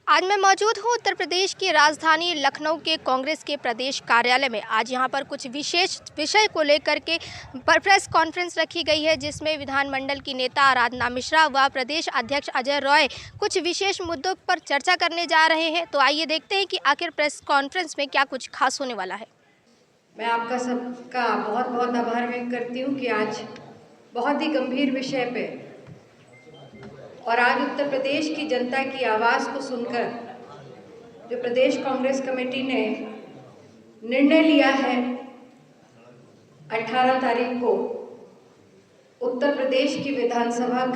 आज मैं मौजूद हूँ उत्तर प्रदेश की राजधानी लखनऊ के कांग्रेस के प्रदेश कार्यालय में। आज यहाँ पर कुछ विशेष विषय को लेकर के प्रेस कॉन्फ्रेंस रखी गई है, जिसमें विधानमंडल की नेता आराधना मिश्रा व प्रदेश अध्यक्ष अजय रॉय कुछ विशेष मुद्दों पर चर्चा करने जा रहे हैं। तो आइए देखते हैं कि आखिर प्रेस कॉन्फ्रेंस में क्या कुछ खास होने वाला है। मैं आपका सबका बहुत बहुत आभार व्यक्त करती हूँ कि आज बहुत ही गंभीर विषय पे और आज उत्तर प्रदेश की जनता की आवाज़ को सुनकर जो प्रदेश कांग्रेस कमेटी ने निर्णय लिया है 18 तारीख को उत्तर प्रदेश की विधानसभा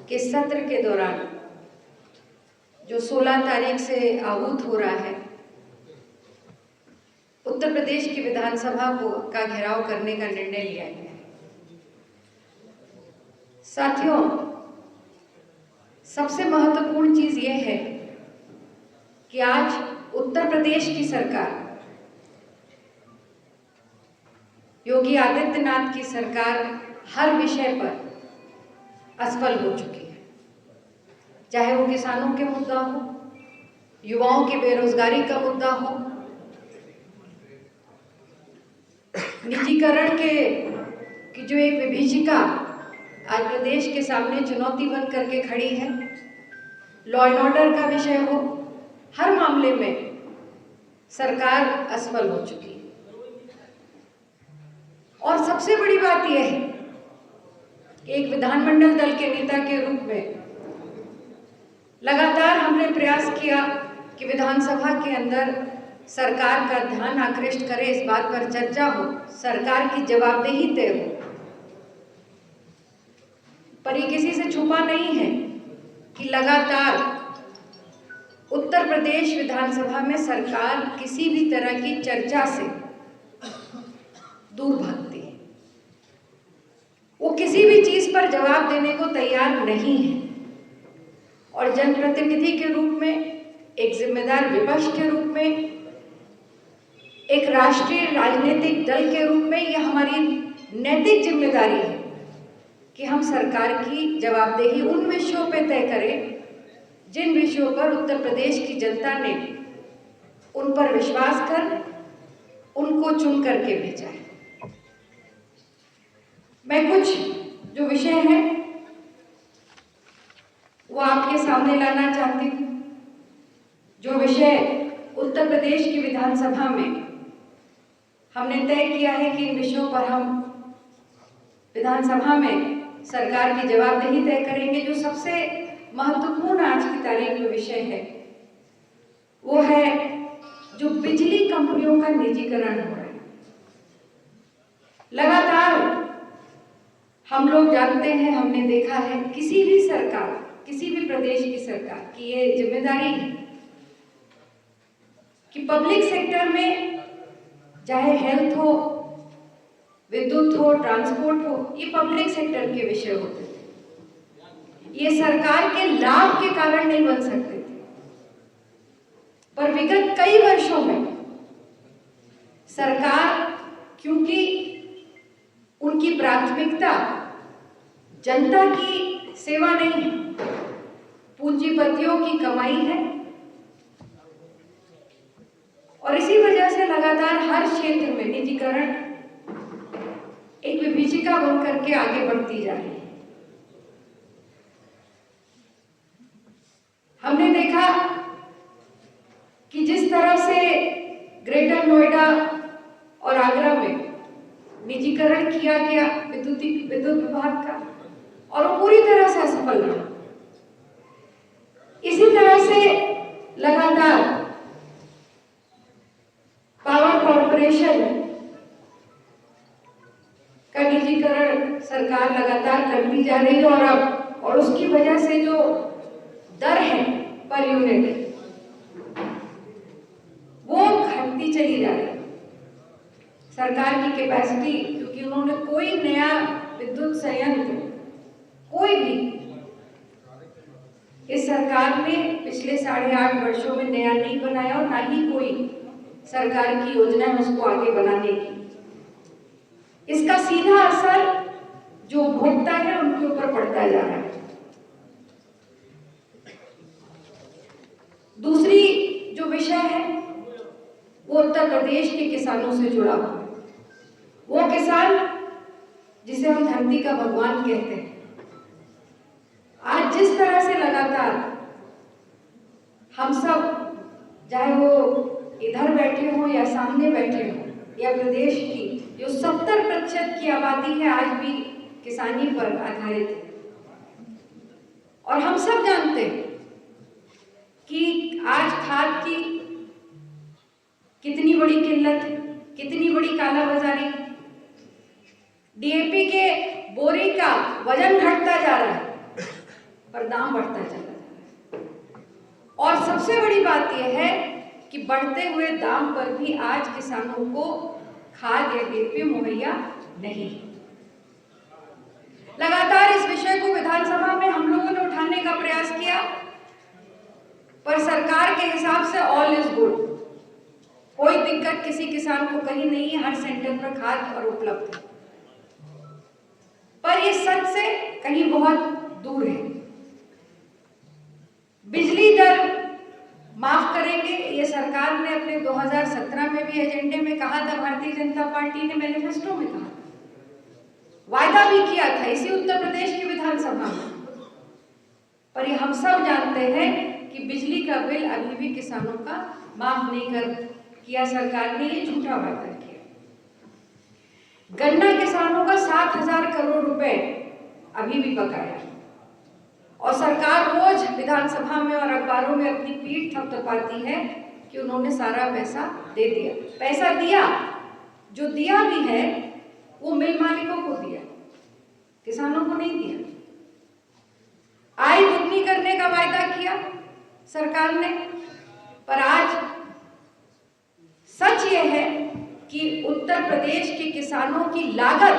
के सत्र के दौरान जो 16 तारीख से आहूत हो रहा है, उत्तर प्रदेश की विधानसभा का घेराव करने का निर्णय लिया गया है। साथियों, सबसे महत्वपूर्ण चीज ये है कि आज उत्तर प्रदेश की सरकार, योगी आदित्यनाथ की सरकार हर विषय पर असफल हो चुकी है। चाहे वो किसानों के मुद्दा हो, युवाओं की बेरोजगारी का मुद्दा हो, निजीकरण की जो एक विभीषिका आज प्रदेश के सामने चुनौती बन करके खड़ी है, लॉ एंड ऑर्डर का विषय हो, हर मामले में सरकार असफल हो चुकी है। और सबसे बड़ी बात यह है कि एक विधानमंडल दल के नेता के रूप में लगातार हमने प्रयास किया कि विधानसभा के अंदर सरकार का ध्यान आकृष्ट करे, इस बात पर चर्चा हो, सरकार की जवाबदेही तय हो। पर ये किसी से छुपा नहीं है कि लगातार उत्तर प्रदेश विधानसभा में सरकार किसी भी तरह की चर्चा से दूर भागती है। वो किसी भी चीज पर जवाब देने को तैयार नहीं है और जनप्रतिनिधि के रूप में, एक जिम्मेदार विपक्ष के रूप में, एक राष्ट्रीय राजनीतिक दल के रूप में यह हमारी नैतिक जिम्मेदारी है कि हम सरकार की जवाबदेही उन विषयों पर तय करें जिन विषयों पर उत्तर प्रदेश की जनता ने उन पर विश्वास कर उनको चुन करके भेजा है। मैं कुछ जो विषय है वो आपके सामने लाना चाहती हूँ। जो विषय उत्तर प्रदेश की विधानसभा में हमने तय किया है कि इन विषयों पर हम विधानसभा में सरकार की जवाबदेही तय करेंगे। जो सबसे महत्वपूर्ण आज की तारीख में विषय है वो है जो बिजली कंपनियों का निजीकरण हो रहा है। लगातार हम लोग जानते हैं, हमने देखा है, किसी भी सरकार, किसी भी प्रदेश की सरकार की ये जिम्मेदारी है कि पब्लिक सेक्टर में चाहे हेल्थ हो, विद्युत हो, ट्रांसपोर्ट हो, ये पब्लिक सेक्टर के विषय होते थे। ये सरकार के लाभ के कारण नहीं बन सकते थे। पर विगत कई वर्षों में सरकार, क्योंकि उनकी प्राथमिकता जनता की सेवा नहीं है, पूंजीपतियों की कमाई है, और इसी वजह से लगातार हर क्षेत्र में निजीकरण एक विभीषिका बनकर के आगे बढ़ती जा रही है। हमने देखा कि जिस तरह से ग्रेटर नोएडा और आगरा में निजीकरण किया गया विद्युत विभाग का, और वो पूरी तरह से असफल रहा। इसी तरह से लगातार पावर कॉर्पोरेशन का निजीकरण सरकार लगातार करती जा रही है और उसकी वजह से जो दर है पर यूनिट वो घटती चली जा रही है। सरकार की कैपेसिटी, क्योंकि उन्होंने कोई नया विद्युत संयंत्र, कोई भी इस सरकार ने पिछले 8.5 वर्षों में नया नहीं बनाया और ना ही कोई सरकार की योजना है उसको आगे बनाने की। इसका सीधा असर जो उपभोक्ता है उनके ऊपर पड़ता जा रहा है। विषय है वो उत्तर प्रदेश के किसानों से जुड़ा हुआ है। वो किसान जिसे हम धरती का भगवान कहते हैं, आज जिस तरह से लगातार हम सब, चाहे वो इधर बैठे हों या सामने बैठे हों, या प्रदेश की जो 70% की आबादी है आज भी किसानी पर आधारित है। और हम सब जानते हैं कि आज खाद की कितनी बड़ी किल्लत है, कितनी बड़ी कालाबाजारी। डीएपी के बोरी का वजन घटता जा रहा है पर दाम बढ़ता चला जा रहा है। और सबसे बड़ी बात यह है कि बढ़ते हुए दाम पर भी आज किसानों को खाद या डीएपी मुहैया नहीं है। लगातार इस विषय को विधानसभा में हम लोगों ने उठाने का प्रयास किया, पर सरकार के हिसाब से ऑल इज गुड, कोई दिक्कत किसी किसान को कहीं नहीं है, हर सेंटर पर खाद और उपलब्ध है। पर ये सच से कहीं बहुत दूर है। बिजली दर माफ करेंगे, ये सरकार ने अपने 2017 में भी एजेंडे में कहा था, भारतीय जनता पार्टी ने मैनिफेस्टो में कहा, वायदा भी किया था इसी उत्तर प्रदेश की विधानसभा में। पर ये हम सब जानते हैं कि बिजली का बिल अभी भी किसानों का माफ नहीं किया सरकार ने, ये झूठा वायदा किया। गन्ना किसानों का 7,000 करोड़ रुपए अभी भी बकाया है और सरकार रोज विधानसभा में और अखबारों में अपनी पीठ थपथपाती है कि उन्होंने सारा पैसा दे दिया। पैसा दिया, जो दिया भी है वो मिल मालिकों को दिया, किसानों को नहीं दिया। आय दुगनी करने का वायदा किया सरकार ने, पर आज सच यह है कि उत्तर प्रदेश के किसानों की लागत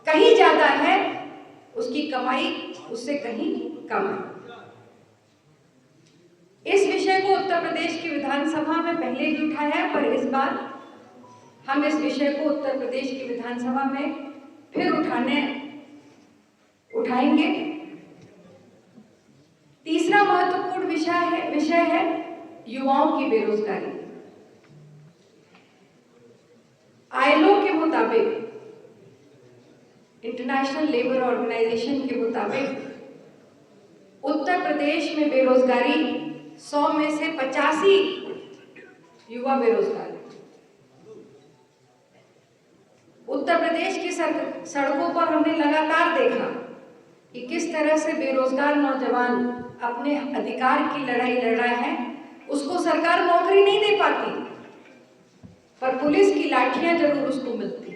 कहीं ज्यादा है, उसकी कमाई उससे कहीं कम है। इस विषय को उत्तर प्रदेश की विधानसभा में पहले भी उठाया है, पर इस बार हम इस विषय को उत्तर प्रदेश की विधानसभा में फिर उठाएंगे। तीसरा महत्वपूर्ण विषय है युवाओं की बेरोजगारी। आईएलओ के मुताबिक, इंटरनेशनल लेबर ऑर्गेनाइजेशन के मुताबिक उत्तर प्रदेश में बेरोजगारी 100 में से 85 युवा बेरोजगार हैं। उत्तर प्रदेश की सड़कों पर हमने लगातार देखा कि किस तरह से बेरोजगार नौजवान अपने अधिकार की लड़ाई लड़ रहा है। उसको सरकार नौकरी नहीं दे पाती, पर पुलिस की लाठियां जरूर उसको मिलती,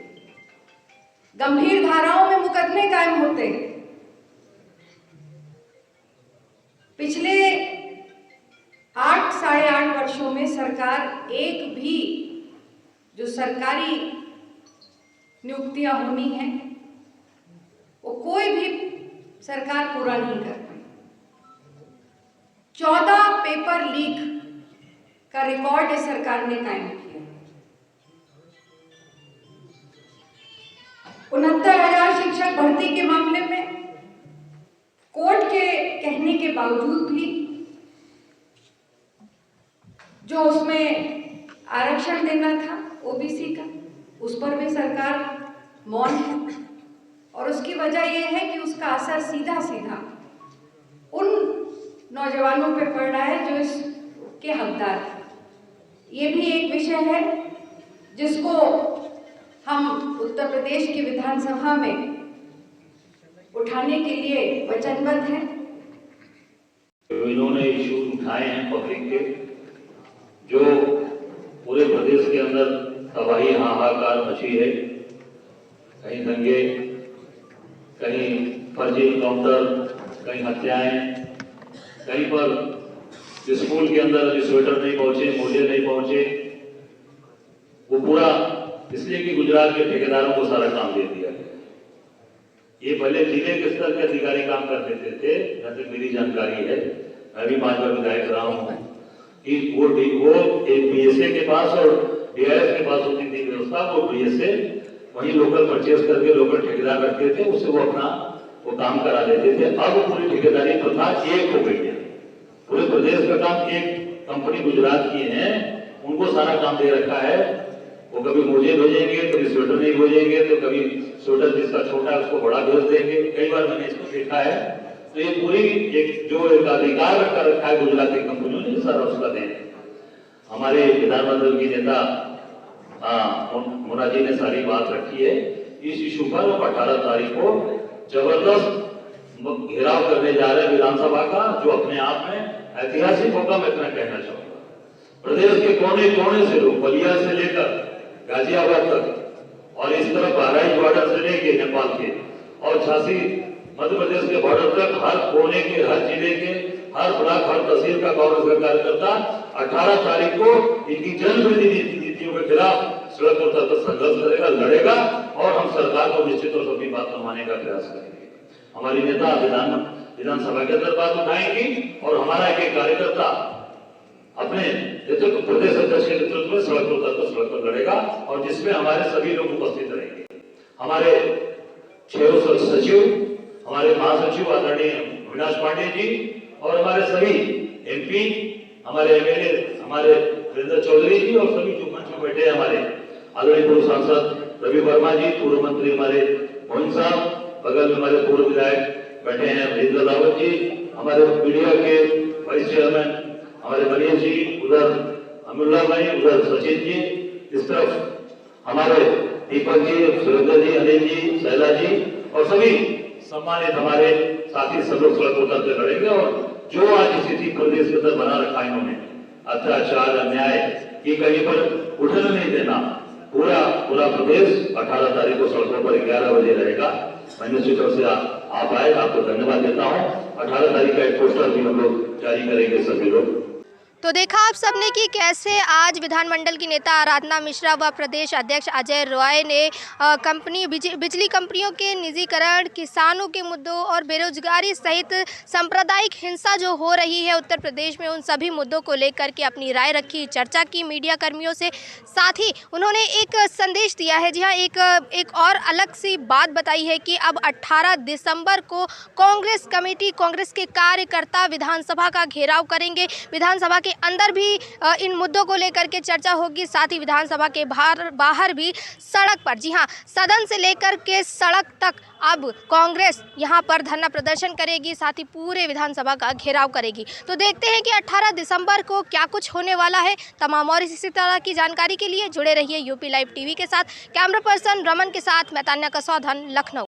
गंभीर धाराओं में मुकदमे कायम होते हैं। पिछले 8 साढ़े 8 वर्षों में सरकार एक भी जो सरकारी नियुक्तियां होनी है वो कोई भी सरकार पूरा नहीं कर पाई। 14 पेपर लीक का रिकॉर्ड इस सरकार ने कायम किया। 69,000 शिक्षक भर्ती के मामले में कोर्ट के कहने के बावजूद भी जो उसमें आरक्षण देना था ओबीसी का, उस पर भी सरकार मौन है। और उसकी वजह यह है कि उसका असर सीधा सीधा उन नौजवानों पे पड़ रहा है जो इसके हकदार थे। ये भी एक विषय है जिसको हम उत्तर प्रदेश की विधानसभा में उठाने के लिए वचनबद्ध हैं। इन्होंने इशू उठाए हैं पब्लिक के, जो पूरे प्रदेश के अंदर तबाही हाहाकार मची है। कहीं दंगे, कहीं फर्जी इनकाउंटर, कहीं हत्याएं, कहीं पर स्कूल के अंदर स्वेटर नहीं पहुंचे, मोजे नहीं पहुंचे। वो पूरा इसलिए कि गुजरात के ठेकेदारों को सारा काम दे दिया गया। ये पहले जिले के स्तर के अधिकारी काम कर देते थे, जहां तक मेरी जानकारी है, मैं भी 5 बार विधायक रहा हूं, कि वो बीएसए के पास और डीआईएस के पास होती थी व्यवस्था। वो बीएसए वहीं लोकल परचेज करके लोकल ठेकेदार रखते थे, उससे वो अपना वो काम करा लेते थे। अब पूरी ठेकेदारी प्रथा एक हो गई है, पूरे प्रदेश का काम एक कंपनी गुजरात की हैं, उनको सारा काम दे रखा है। वो कभी मोजे भेजेंगे, कभी स्वेटर नहीं भेजेंगे, तो कभी स्वेटर जिसका छोटा है उसको बड़ा भेज देंगे। कई बार मैंने इसको देखा है। तो ये पूरी एक अधिकार रखा है गुजरात की कंपनियों ने, सारा उसका दें। हमारे विधानमंडल की नेता मुन्ना जी ने सारी बात रखी है। इस इशू पर 18 तारीख को जबरदस्त घेराव करने जा रहे हैं विधानसभा का, जो अपने आप में ऐतिहासिक होगा। मैं इतना कहना चाहूंगा, प्रदेश के कोने कोने से लोग, बलिया से लेकर गाजियाबाद तक, और इस तरफ बहराइच बॉर्डर से लेके नेपाल के, और झांसी मध्य प्रदेश के बॉर्डर तक, हर कोने के, हर जिले के, हर ब्लॉक, हर तहसील का कांग्रेस का कार्यकर्ता 18 तारीख को इनकी जनप्रतिनिधि नीतियों के खिलाफ सड़क पर उतरकर संघर्ष करेगा, लड़ेगा, और हम सरकार को निश्चित और सभी बात को मानने का प्रयास करेंगे। हमारी नेता विधानसभा के अंदर बात उठाएंगी, और हमारा एक कार्यकर्ता अपने नेतृत्व, प्रदेश अध्यक्ष के नेतृत्व में सड़क पर उतरकर सड़क पर लड़ेगा, और जिसमें हमारे सभी लोग उपस्थित रहेंगे। हमारे 6 सचिव, हमारे महासचिव आदरणीय अविनाश पांडे जी, और हमारे सभी एमपी, हमारे एमएलए, हमारे वीरेंद्र चौधरी जी, और सभी जो मंच में बैठे हैं, हमारे आदरणीय पूर्व सांसद रवि वर्मा जी, पूर्व मंत्री हमारे मोहन साहब, बगल में हमारे पूर्व विधायक बैठे हैं महेंद्र रावत जी, हमारे मीडिया के वाइस चेयरमैन हमारे मनीष जी, उधर अमुल्ला भाई, उधर सचिन जी, इस तरफ हमारे दीपक जी, सुरेंद्र जी, अनिल जी, शैला जी, और सभी सम्मानित हमारे साथी सब लोग सड़क उतर कर लड़ेंगे। और जो आज स्थिति प्रदेश के अंदर बना रखा है इन्होंने, अत्याचार, अन्याय की कहीं पर उठने नहीं देना, पूरा प्रदेश 18 तारीख को सड़कों पर 11 बजे रहेगा। मैं निश्चित रूप से आप आए, आपको धन्यवाद देता हूँ। 18 तारीख का एक पोस्टर भी हम लोग जारी करेंगे सभी लोग। तो देखा आप सबने कि कैसे आज विधानमंडल की नेता आराधना मिश्रा व प्रदेश अध्यक्ष अजय रॉय ने बिजली कंपनियों के निजीकरण, किसानों के मुद्दों और बेरोजगारी सहित सांप्रदायिक हिंसा जो हो रही है उत्तर प्रदेश में, उन सभी मुद्दों को लेकर के अपनी राय रखी, चर्चा की मीडिया कर्मियों से। साथ ही उन्होंने एक संदेश दिया है। जी हाँ, एक और अलग सी बात बताई है कि अब 18 दिसंबर को कांग्रेस कमेटी, कांग्रेस के कार्यकर्ता विधानसभा का घेराव करेंगे। विधानसभा के अंदर भी इन मुद्दों को लेकर के चर्चा होगी, साथ ही विधानसभा के बाहर भी सड़क पर, जी हाँ, सदन से लेकर के सड़क तक अब कांग्रेस यहाँ पर धरना प्रदर्शन करेगी, साथ ही पूरे विधानसभा का घेराव करेगी। तो देखते हैं कि 18 दिसंबर को क्या कुछ होने वाला है। तमाम और इसी तरह की जानकारी के लिए जुड़े रहिए यूपी लाइव टीवी के साथ। कैमरा पर्सन रमन के साथ मैं तान्या कसौधन, लखनऊ।